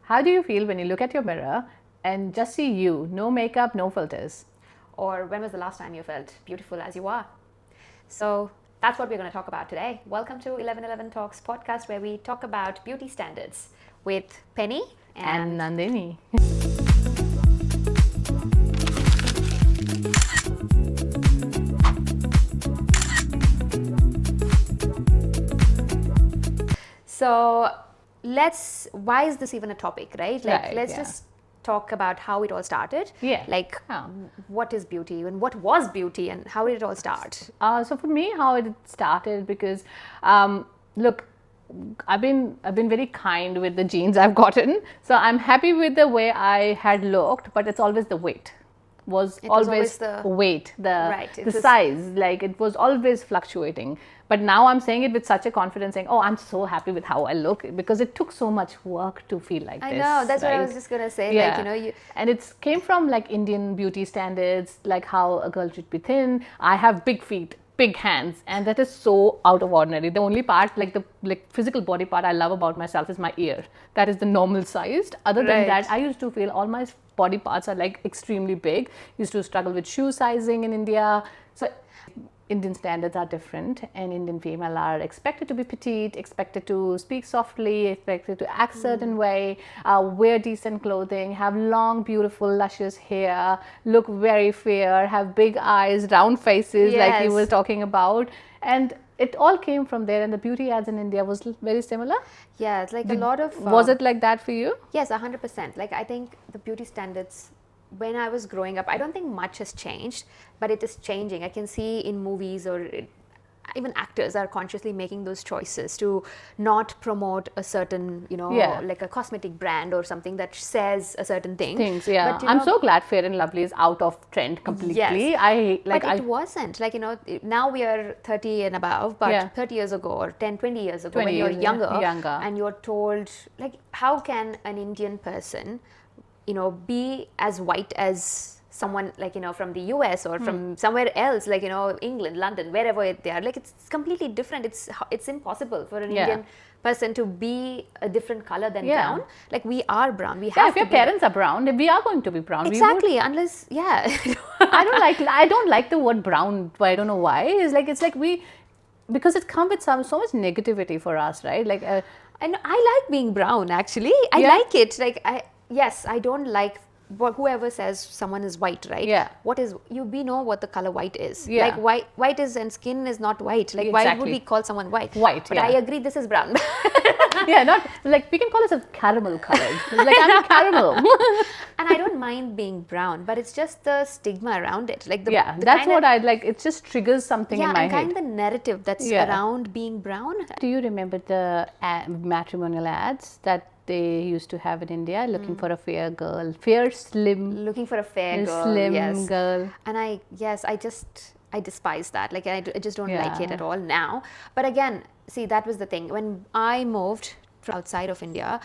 How do you feel when you look at your mirror and just see you, no makeup, no filters? Or when was the last time you felt beautiful as you are? So that's what we're going to talk about today. Welcome to 1111 Talks podcast, where we talk about beauty standards with Penny And Nandini. So why is this even a topic, right? Let's yeah. just talk about how it all started. Yeah. What is beauty and what was beauty and how did it all start? So for me, how it started, because look, I've been very kind with the genes I've gotten. So I'm happy with the way I had looked, but it's always the weight. Was always the weight, the size, like it was always fluctuating. But now I'm saying it with such a confidence, saying, oh, I'm so happy with how I look, because it took so much work to feel like this. I know, that's right? What I was just going to say. Yeah. And it came from like Indian beauty standards, like how a girl should be thin. I have big feet, big hands, and that is so out of ordinary. The only part, like the physical body part I love about myself is my ear. That is the normal sized. Other than that, I used to feel all my body parts are like extremely big. Used to struggle with shoe sizing in India. So Indian standards are different, and Indian female are expected to be petite, expected to speak softly, expected to act certain way, wear decent clothing, have long, beautiful, luscious hair, look very fair, have big eyes, round faces, like you were talking about. And it all came from there, and the beauty ads in India was very similar. Yeah, it's like a lot of... was it like that for you? Yes, 100%. Like I think the beauty standards, when I was growing up, I don't think much has changed, but it is changing. I can see in movies or even actors are consciously making those choices to not promote a certain, like a cosmetic brand or something that says a certain thing. But, I'm so glad Fair and Lovely is out of trend completely. Yes. It wasn't. Like, now we are 30 and above, but 30 years ago or 10, 20 years ago, when you're younger and you're told, like, how can an Indian person be as white as someone like from the US or from somewhere else, like England, London, wherever they are. Like it's completely different. It's impossible for an Indian person to be a different color than brown. Like we are brown. We have if your parents are brown, then we are going to be brown. Exactly, unless I don't like the word brown. I don't know why. It's like we, because it comes with so much negativity for us, right? Like and I like being brown actually. I like it. Like I don't like whoever says someone is white, right? Yeah. We know what the color white is. Yeah. Like white is, and skin is not white. Like why would we call someone white? White, but I agree, this is brown. Yeah, not like we can call ourselves caramel colored. Like I'm caramel. And I don't mind being brown, but it's just the stigma around it. Like that's what I like. It just triggers something in my head. Kind of the narrative that's around being brown. Do you remember the matrimonial ads that they used to have in India, looking for a fair girl, looking for a fair girl, slim girl? And I despise that. Like I just don't like it at all now. But again, see, that was the thing. When I moved from outside of India,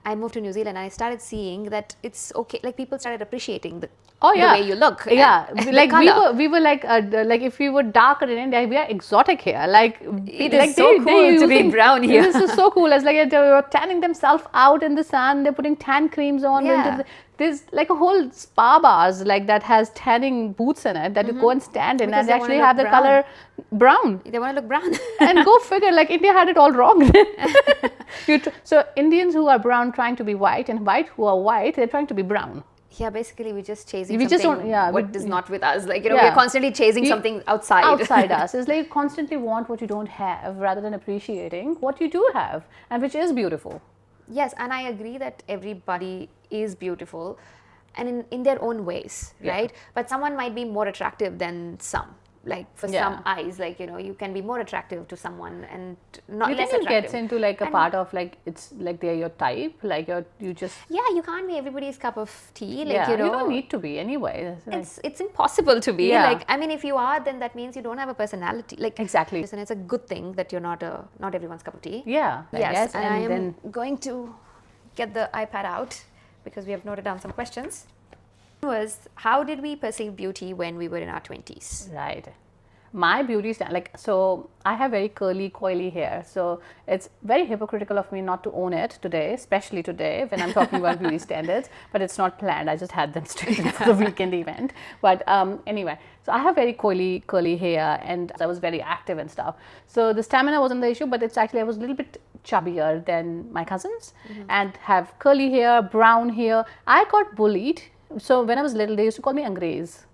I moved to New Zealand, and I started seeing that it's okay. Like people started appreciating the way you look. Yeah, like we were like if we were darker in India, we are exotic here. Like it is so cool to be brown here. This is so cool. It's like they're tanning themselves out in the sun. They're putting tan creams on. There's like a whole spa bars like that has tanning booths in it that you go and stand in, and they actually have the color brown. They want to look brown. And go figure, like India had it all wrong. So Indians who are brown trying to be white, and white who are white, they're trying to be brown. Yeah, basically we're just chasing something what is not with us. Like, we're constantly chasing something outside. Outside us. It's like you constantly want what you don't have rather than appreciating what you do have, and which is beautiful. Yes, and I agree that everybody is beautiful and in their own ways, right? But someone might be more attractive than some. Like for some eyes, like you can be more attractive to someone and not less attractive. It gets into like a part of like it's like they're your type, like you just you can't be everybody's cup of tea. Like you don't need to be anyway. It's impossible to be. Like I mean, if you are, then that means you don't have a personality. Like exactly, and it's a good thing that you're not everyone's cup of tea. Yeah. Yes, and I am going to get the iPad out because we have noted down some questions. Was how did we perceive beauty when we were in our 20s? Right. my beauty stand, like, so I have very curly, coily hair. So it's very hypocritical of me not to own it today, especially today when I'm talking about beauty standards. But it's not planned. I just had them straightened for the weekend event. But anyway, so I have very coily, curly hair, and I was very active and stuff. So the stamina wasn't the issue, but it's actually I was a little bit chubbier than my cousins and have curly hair, brown hair. I got bullied. So when I was little, they used to call me Angrez.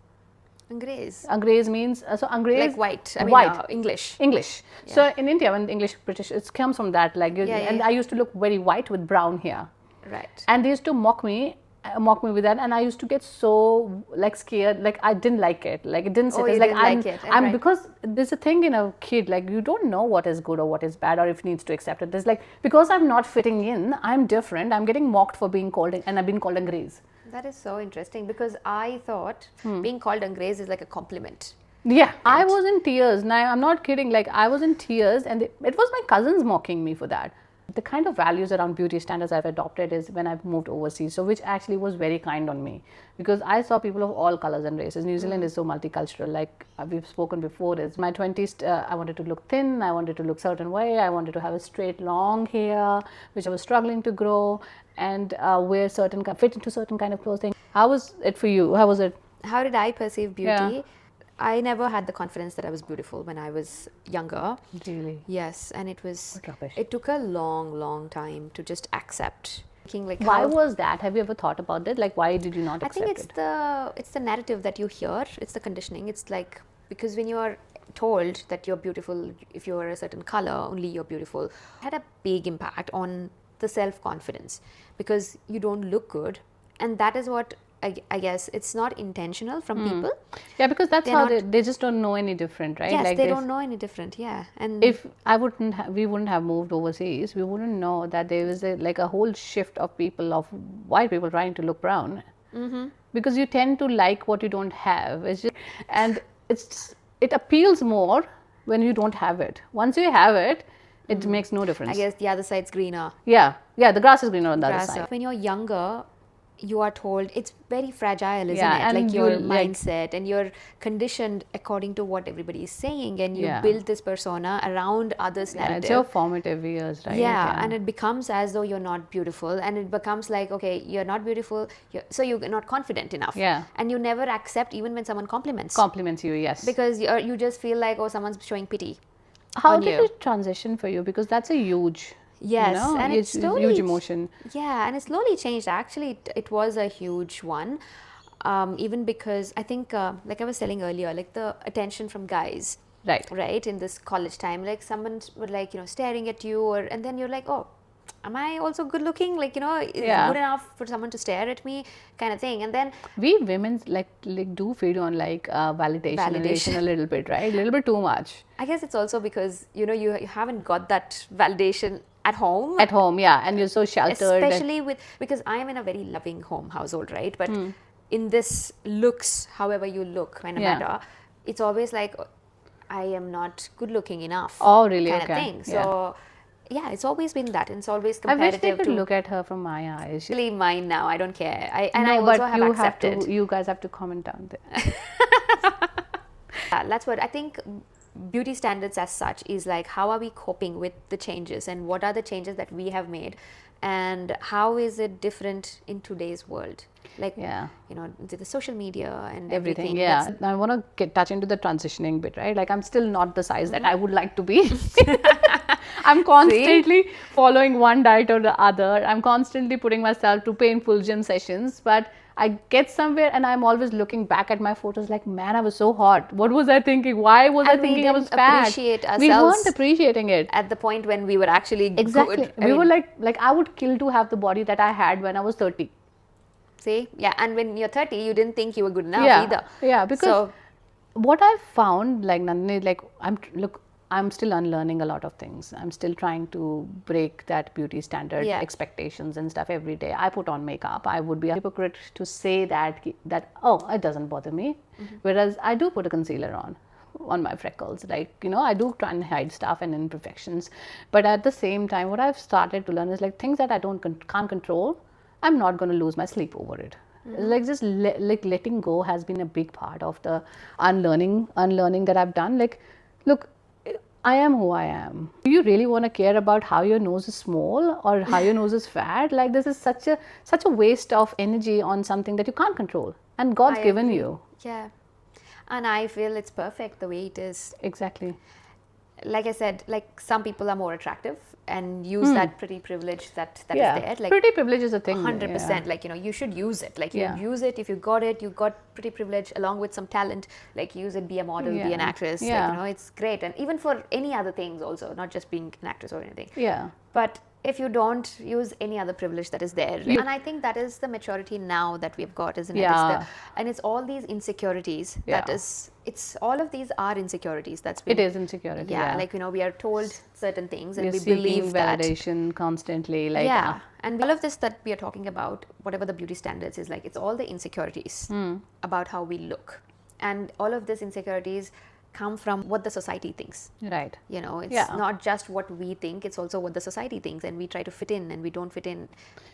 Angrez. Angrez means Angrez, like white. I mean, white. English. English. Yeah. So in India, when English British, it comes from that. Like, and I used to look very white with brown hair. Right. And they used to mock me with that, and I used to get so like scared. Like I didn't like it. Like it didn't sit. It's like I'm right. Because there's a thing in a kid, like you don't know what is good or what is bad or if needs to accept it. There's like, because I'm not fitting in, I'm different. I'm getting mocked for being called, and I've been called Angrez. That is so interesting, because I thought being called Angrez is like a compliment. Yeah, right. I was in tears. Now, I'm not kidding. Like, I was in tears, and it was my cousins mocking me for that. The kind of values around beauty standards I've adopted is when I've moved overseas, so which actually was very kind on me, because I saw people of all colors and races. New Zealand is so multicultural. Like we've spoken before, is my 20s. I wanted to look thin. I wanted to look certain way. I wanted to have a straight, long hair, which I was struggling to grow, and wear fit into certain kind of clothing. How was it for you? How was it? How did I perceive beauty? Yeah. I never had the confidence that I was beautiful when I was younger. Really? Yes, and it took a long time to just accept. Like, why was that? Have you ever thought about that? Like, why did you not accept it? I think it's the narrative that you hear. It's the conditioning. It's like, because when you are told that you're beautiful, if you're a certain color, only you're beautiful, it had a big impact on the self-confidence, because you don't look good, and that is what I guess it's not intentional from people. Yeah, because that's how they just don't know any different, right? Yes, like they don't know any different. Yeah, and if we wouldn't have moved overseas, we wouldn't know that there was a whole shift of white people trying to look brown, because you tend to like what you don't have. It appeals more when you don't have it. Once you have it, it makes no difference. I guess the other side's greener. Yeah, the grass is greener on the other side. When you're younger, you are told it's very fragile, isn't it? And like your mindset, and you're conditioned according to what everybody is saying, and you build this persona around others' narrative. It's your formative years, right? Yeah, and it becomes as though you're not beautiful, and it becomes like, okay, you're not beautiful, so you're not confident enough. Yeah. And you never accept even when someone compliments you, yes. Because you just feel like, oh, someone's showing pity. How did it transition for you? Because that's a huge... Yes, and it's slowly, huge emotion. Yeah, and it slowly changed. Actually, it was a huge one, even because I think, like I was telling earlier, like the attention from guys, right, in this college time, like someone would like, staring at you, and then you're like, oh, am I also good looking? Like, is it good enough for someone to stare at me, kind of thing. And then we women like do feed on like validation a little bit, right? A little bit too much. I guess it's also because you haven't got that validation at home, yeah, and you're so sheltered, especially because I am in a very loving household, right? But in this looks, however you look, kind of matter, it's always like, I am not good looking enough. Oh, really? Kind of thing. So yeah, it's always been that. It's always competitive. I wish they could look at her from my eyes. Really, mine now. I don't care. I also have accepted. You guys have to comment down there. That's what I think. Beauty standards as such is like, how are we coping with the changes, and what are the changes that we have made, and how is it different in today's world? Like, the social media and everything. Yeah, I want to touch into the transitioning bit, right? Like, I'm still not the size that I would like to be. I'm constantly following one diet or the other. I'm constantly putting myself to painful gym sessions, but I get somewhere and I'm always looking back at my photos like, man, I was so hot. What was I thinking? Why was I thinking I was fat? Appreciate ourselves. We weren't appreciating it at the point when we were actually good. We were like I would kill to have the body that I had when I was 30. See? Yeah, and when you're 30, you didn't think you were good enough either. Yeah, because what I've found, like Nandini, like I'm still unlearning a lot of things. I'm still trying to break that beauty standard expectations and stuff every day. I put on makeup. I would be a hypocrite to say that oh, it doesn't bother me. Whereas I do put a concealer on my freckles. Like, I do try and hide stuff and imperfections. But at the same time, what I've started to learn is like things that I can't control, I'm not going to lose my sleep over it. Like just like letting go has been a big part of the unlearning that I've done. Like, look, I am who I am. Do you really want to care about how your nose is small or how your nose is fat? Like, this is such a waste of energy on something that you can't control, and God's given you. Yeah, and I feel it's perfect the way it is. Exactly. Like I said, like some people are more attractive and use that pretty privilege that is there. Like pretty privilege is a thing. 100%. Like, you should use it. Like, you use it. If you got it, you got pretty privilege along with some talent. Like, use it, be a model, be an actress. Like, it's great. And even for any other things also, not just being an actress or anything. Yeah. But if you don't use any other privilege that is there, and I think that is the maturity now that we've got, isn't it? And it's all these insecurities it's all of these are insecurities. It is insecurity. Like, we are told certain things and we believe that validation constantly, like and all of this that we are talking about, whatever the beauty standards is, like, it's all the insecurities about how we look, and all of these insecurities come from what the society thinks, right? It's not just what we think, it's also what the society thinks, and we try to fit in and we don't fit in.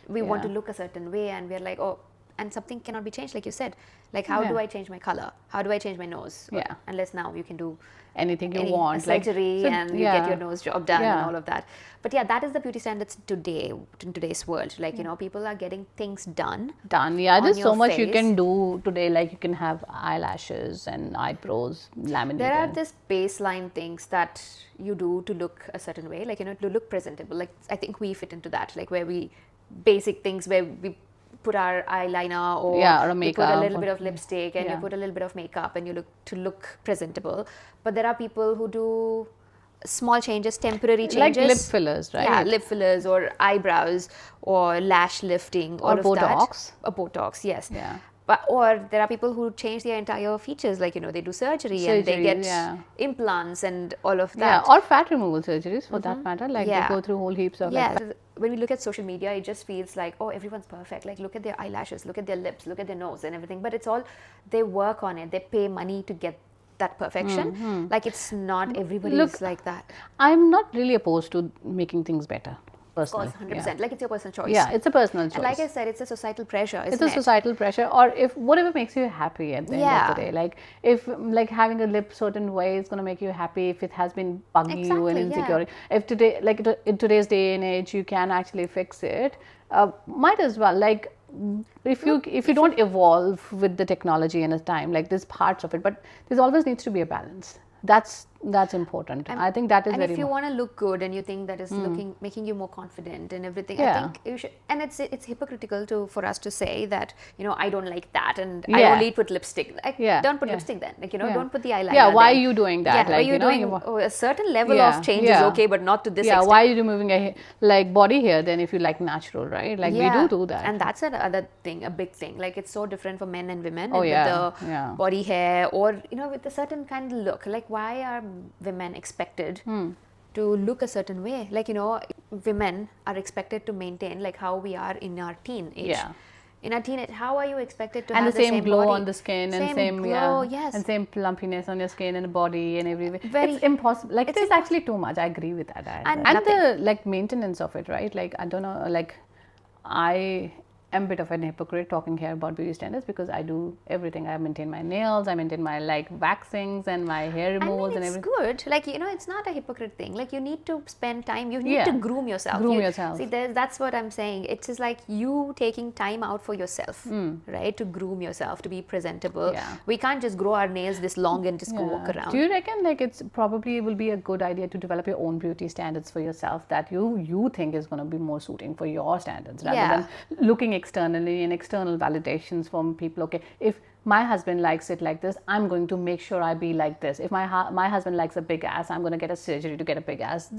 We want to look a certain way, and we're like, oh, and something cannot be changed, like you said. Like, how do I change my color? How do I change my nose? Unless now you can do anything you want, surgery, and you get your nose job done and all of that. But that is the beauty standards today, in today's world. Like, people are getting things done. There's so much you can do today. Like, you can have eyelashes and eyebrows laminated. There are these baseline things that you do to look a certain way, like, to look presentable. Like, I think we fit into that, like, where basic things where we put our eyeliner or a you makeup, put a little bit of lipstick, and you put a little bit of makeup, and you look presentable. But there are people who do small changes, temporary changes, like lip fillers, right? Yeah, lip fillers or eyebrows or lash lifting, or Botox. Botox, yes. Yeah. Or there are people who change their entire features, like, they do surgery and they get implants and all of that. Yeah, or fat removal surgeries for that matter. Like, they go through whole heaps of when we look at social media, it just feels like, oh, everyone's perfect. Like, look at their eyelashes, look at their lips, look at their nose and everything. But it's all, they work on it. They pay money to get that perfection. Like, it's not everybody's like that. I'm not really opposed to making things better. Personally. Of course, 100%. Like, it's your personal choice. Yeah, it's a personal choice. And like I said, it's a societal pressure, isn't it? It's a societal pressure, or if whatever makes you happy at the end of the day. Like, if like having a lip certain way is going to make you happy, if it has been bugging you and insecure. If today, like in today's day and age, you can actually fix it, might as well. Like, if you don't evolve with the technology in a time, like, there's parts of it, but there's always needs to be a balance. That's important. I think that is very. And if you want to look good and you think that is making you more confident and everything, I think you should. And it's hypocritical for us to say that, I don't like that and I only put lipstick. Like, don't put lipstick then. Like, don't put the eyeliner. Yeah, why are you doing that? Yeah, like, why are you doing a certain level of change is okay, but not to this extent. Yeah, why are you removing a body hair then if you like natural, right? Like, we do that. And that's another thing, a big thing. Like, it's so different for men and women. With the body hair or, with a certain kind of look. Like, why are women expected to look a certain way? Like, women are expected to maintain like how we are in our teen age. In our teenage, how are you expected to have the same glow body? on the skin and same glow, and same plumpiness on your skin and body and everywhere? It's impossible. Like, it is actually too much. I agree with that. And the like maintenance of it, right? Like, I don't know. Like, I am a bit of an hypocrite talking here about beauty standards because I do everything. I maintain my nails, I maintain my waxings and my hair removals and everything. It's good. Like, it's not a hypocrite thing. Like, you need to spend time. You need to groom yourself. See, that's what I'm saying. It's just like you taking time out for yourself, right? To groom yourself, to be presentable. We can't just grow our nails this long and just go walk around. Do you reckon like it's probably will be a good idea to develop your own beauty standards for yourself that you think is going to be more suiting for your standards rather than looking externally and external validations from people? Okay, if my husband likes it like this, I'm going to make sure I be like this. If my husband likes a big ass, I'm going to get a surgery to get a big ass.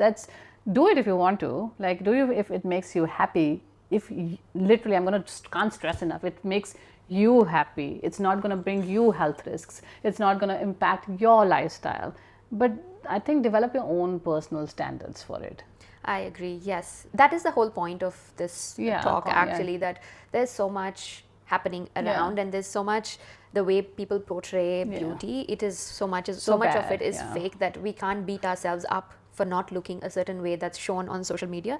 Do it if you want to. Like, do you if it makes you happy. If literally, can't stress enough, it makes you happy. It's not going to bring you health risks. It's not going to impact your lifestyle. But I think develop your own personal standards for it. I agree. Yes, that is the whole point of this talk. Actually, that there's so much happening around, and there's so much the way people portray beauty. It is so much of it is fake that we can't beat ourselves up for not looking a certain way that's shown on social media.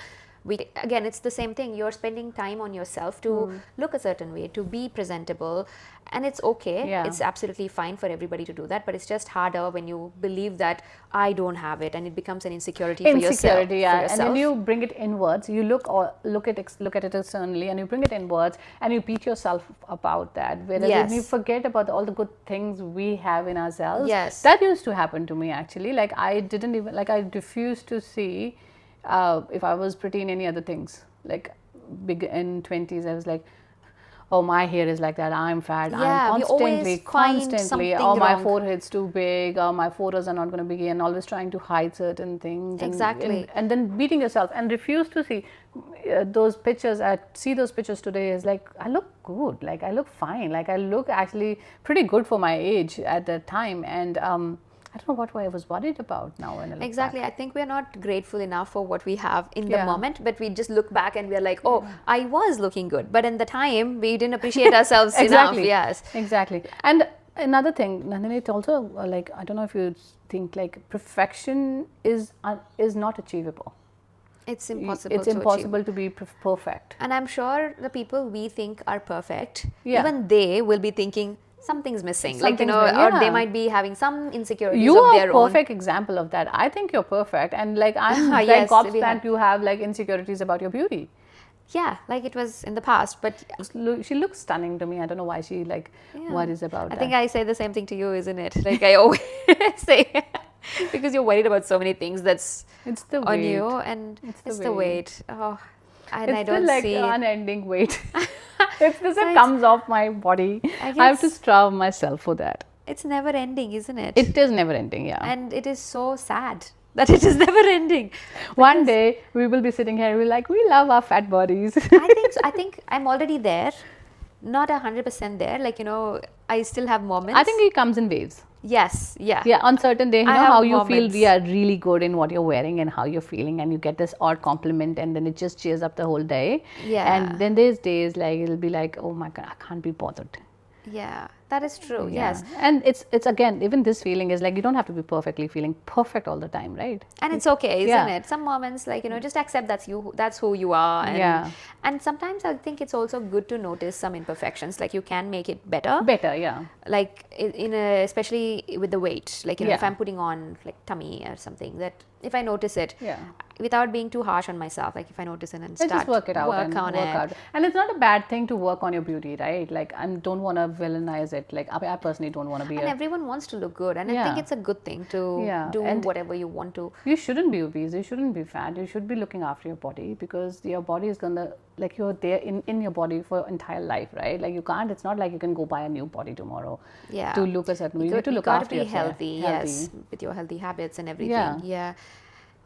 Again, it's the same thing. You're spending time on yourself to look a certain way, to be presentable, and it's okay. Yeah. It's absolutely fine for everybody to do that, but it's just harder when you believe that I don't have it, and it becomes an insecurity for yourself. Yeah. And then you bring it inwards. You look at it externally, and you bring it inwards, and you beat yourself about that. Whereas when you forget about all the good things we have in ourselves, that used to happen to me actually. Like I refused to see if I was pretty in any other things. Like big in 20s, I was like, oh, my hair is like that, I'm fat, I'm constantly, oh, my forehead's too big, or my photos are not going to be, and always trying to hide certain things. And then beating yourself and refuse to see those pictures. I see those pictures today is like, I look good, like I look fine, like I look actually pretty good for my age at that time. And I don't know what I was worried about now. When I look back. I think we're not grateful enough for what we have in the moment, but we just look back and we're like, oh, I was looking good. But in the time, we didn't appreciate ourselves enough. Yes. Exactly. And another thing, Nandini, it's also like, I don't know if you think like perfection is not achievable. It's impossible. It's impossible to be perfect. And I'm sure the people we think are perfect, even they will be thinking, something's missing. Or they might be having some insecurities of their own. You are a perfect example of that. I think you're perfect. And like I'm like gobsmacked you have like insecurities about your beauty. Yeah, like it was in the past, but she looks stunning to me. I don't know why she worries about that. I think I say the same thing to you, isn't it? Like I always say, because you're worried about so many things it's the on weight. you, and it's the weight. Oh, and it's I don't like see unending weight. It comes off my body. I have to starve myself for that. It's never ending, isn't it? It is never ending, yeah. And it is so sad that it is never ending. One day we will be sitting here and we're like, we love our fat bodies. I think so. I think I'm already there. Not 100% there. Like, I still have moments. I think it comes in waves. Yes, yeah. Yeah, on certain days, how you feel really good in what you're wearing and how you're feeling, and you get this odd compliment and then it just cheers up the whole day. Yeah. And then there's days like it'll be like, oh my God, I can't be bothered. Yeah, that is true. Yes. And it's again, even this feeling is like you don't have to be perfectly feeling perfect all the time, right? And it's okay, isn't it? Some moments, like, just accept that's you, that's who you are. And, and sometimes I think it's also good to notice some imperfections, like you can make it better. Like especially with the weight, like, if I'm putting on like tummy or something, that if I notice it, without being too harsh on myself, like if I notice it and start just work it out and it's not a bad thing to work on your beauty, right? Like I don't want to villainize it. Like I personally don't want to be. And everyone wants to look good, and I think it's a good thing to do whatever you want to. You shouldn't be obese. You shouldn't be fat. You should be looking after your body, because your body is gonna, like, you're there in your body for entire life, right? Like you can't. It's not like you can go buy a new body tomorrow. To look a certain way. You need to look after yourself. Healthy, yes, with your healthy habits and everything.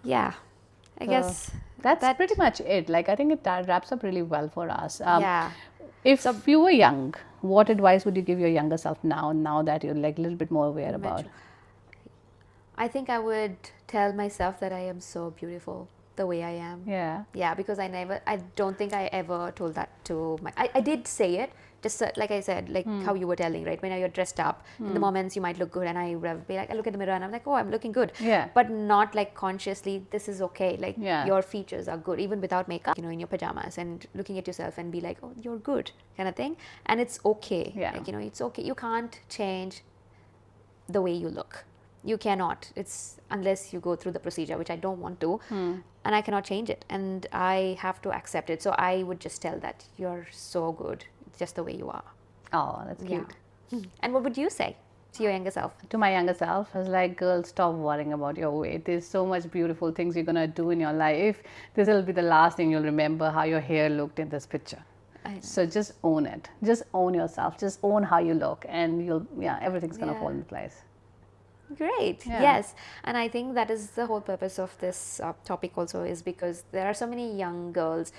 Yeah. I guess that's pretty much it. Like I think it wraps up really well for us. If you were young, what advice would you give your younger self now that you're like a little bit more aware about? I think I would tell myself that I am so beautiful the way I am. Yeah, because I don't think I ever told that to I did say it, just like I said, like how you were telling, right? When you're dressed up, in the moments you might look good, and I would be like, I look at the mirror and I'm like, oh, I'm looking good. But not like consciously, this is okay. Like your features are good, even without makeup, in your pajamas, and looking at yourself and be like, oh, you're good, kind of thing. And it's okay. Like, it's okay. You can't change the way you look. You cannot. It's unless you go through the procedure, which I don't want to, and I cannot change it, and I have to accept it. So I would just tell that you're so good, just the way you are. Oh, that's cute. And what would you say to your younger self? To my younger self, I was like, girl, stop worrying about your weight. There's so much beautiful things you're gonna do in your life. This will be the last thing you'll remember, how your hair looked in this picture. So just own it. Just own yourself. Just own how you look, and everything's gonna fall into place. Great. Yes. And I think that is the whole purpose of this topic also, is because there are so many young girls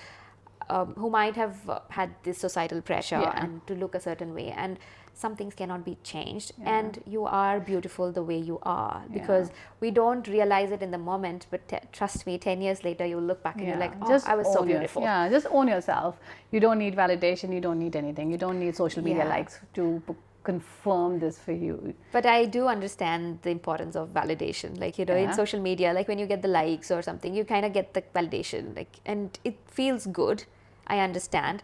who might have had this societal pressure and to look a certain way, and some things cannot be changed, and you are beautiful the way you are, because we don't realize it in the moment, but trust me, 10 years later you'll look back and you're like, oh, I was so beautiful. Just own yourself. You don't need validation. You don't need anything. You don't need social media likes to confirm this for you. But I do understand the importance of validation. Like, you know, in social media, like when you get the likes or something, you kind of get the validation, like, and it feels good. I understand.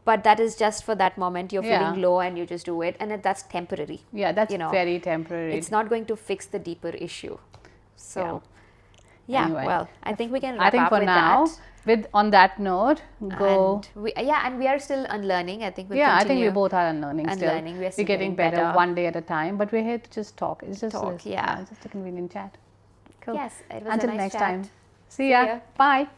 But that is just for that moment. You're feeling low and you just do it, and that's temporary. Yeah, that's very temporary. It's not going to fix the deeper issue. So, anyway, well, I think we can wrap up with now, that. On that note, go. And we are still unlearning. I think we'll I think we both are unlearning still. We're getting better one day at a time, but we're here to just talk. It's just talk, just a convenient chat. Cool. Yes, it was Until a nice next chat. time. See ya. Bye.